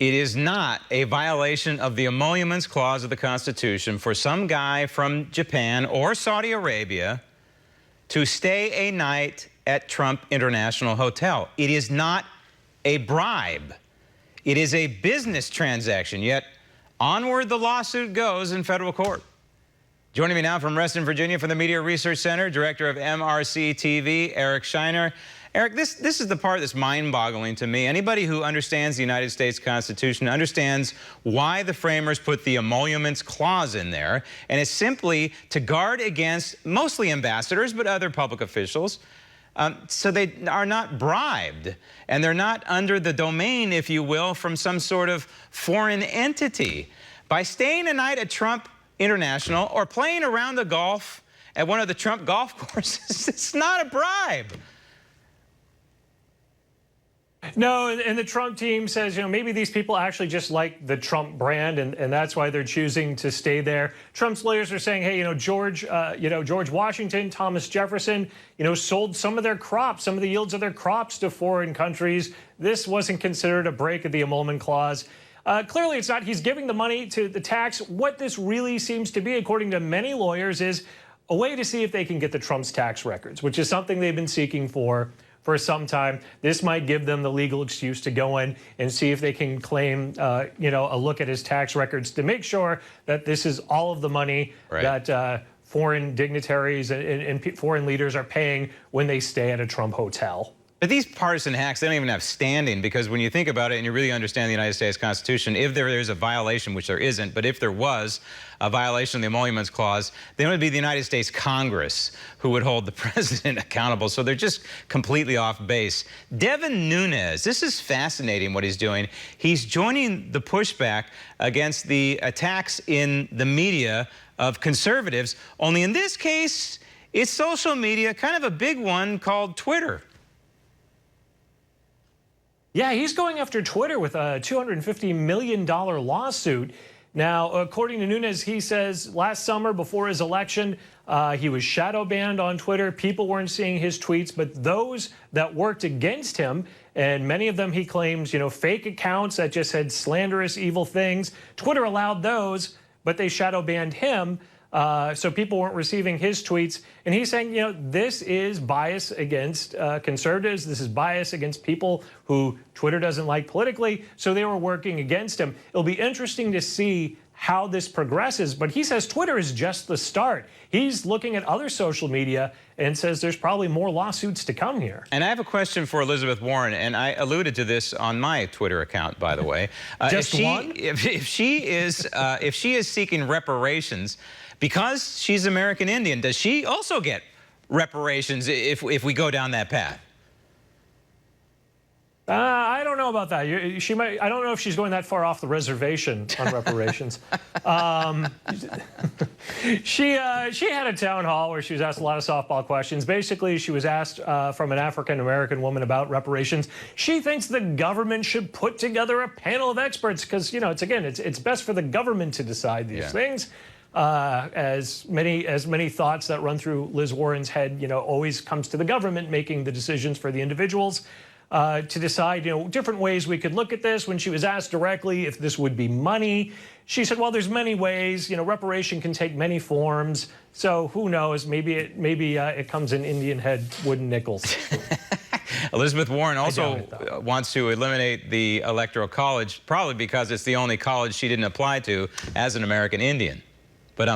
It is not a violation of the Emoluments Clause of the Constitution for some guy from Japan or Saudi Arabia to stay a night at Trump International Hotel. It is not a bribe. It is a business transaction, yet onward the lawsuit goes in federal court. Joining me now from Reston, Virginia, from the Media Research Center, Director of MRC-TV, Eric Scheiner. Eric, this is the part that's mind-boggling to me. Anybody who understands the United States Constitution understands why the framers put the Emoluments Clause in there, and it's simply to guard against mostly ambassadors, but other public officials, so they are not bribed, and they're not under the domain, if you will, from some sort of foreign entity. By staying a night at Trump International or playing around the golf at one of the Trump golf courses, it's not a bribe. No, and the Trump team says, maybe these people actually just like the Trump brand, and that's why they're choosing to stay there. Trump's lawyers are saying, hey, George Washington, Thomas Jefferson, sold some of their crops, some of the yields of their crops to foreign countries. This wasn't considered a break of the Emolument Clause. Clearly, it's not. He's giving the money to the tax. What this really seems to be, according to many lawyers, is a way to see if they can get the Trump's tax records, which is something they've been seeking for some time. This might give them the legal excuse to go in and see if they can claim, a look at his tax records to make sure that this is all of the money that foreign dignitaries and foreign leaders are paying when they stay at a Trump hotel. But these partisan hacks, they don't even have standing, because when you think about it and you really understand the United States Constitution, if there is a violation, which there isn't, but if there was a violation of the Emoluments Clause, then it would be the United States Congress who would hold the president accountable. So they're just completely off base. Devin Nunes, this is fascinating what he's doing. He's joining the pushback against the attacks in the media of conservatives, only in this case, it's social media, kind of a big one called Twitter. Yeah, he's going after Twitter with a $250 million lawsuit. Now, according to Nunes, he says last summer before his election, he was shadow banned on Twitter. People weren't seeing his tweets, but those that worked against him, and many of them he claims, fake accounts that just said slanderous, evil things. Twitter allowed those, but they shadow banned him. So people weren't receiving his tweets. And he's saying, this is bias against conservatives. This is bias against people who Twitter doesn't like politically. So they were working against him. It'll be interesting to see how this progresses. But he says Twitter is just the start. He's looking at other social media and says there's probably more lawsuits to come here. And I have a question for Elizabeth Warren, and I alluded to this on my Twitter account, by the way. Just one? If she is seeking reparations because she's American Indian, does she also get reparations if we go down that path? I don't know about that. She might. I don't know if she's going that far off the reservation on reparations. She had a town hall where she was asked a lot of softball questions. Basically, she was asked from an African-American woman about reparations. She thinks the government should put together a panel of experts because, it's best for the government to decide these things. As many thoughts that run through Liz Warren's head, always comes to the government making the decisions for the individuals. To decide, different ways we could look at this. When she was asked directly if this would be money, she said, well, there's many ways. Reparation can take many forms. So who knows? Maybe it comes in Indian head wooden nickels. Elizabeth Warren also wants to eliminate the Electoral College, probably because it's the only college she didn't apply to as an American Indian. But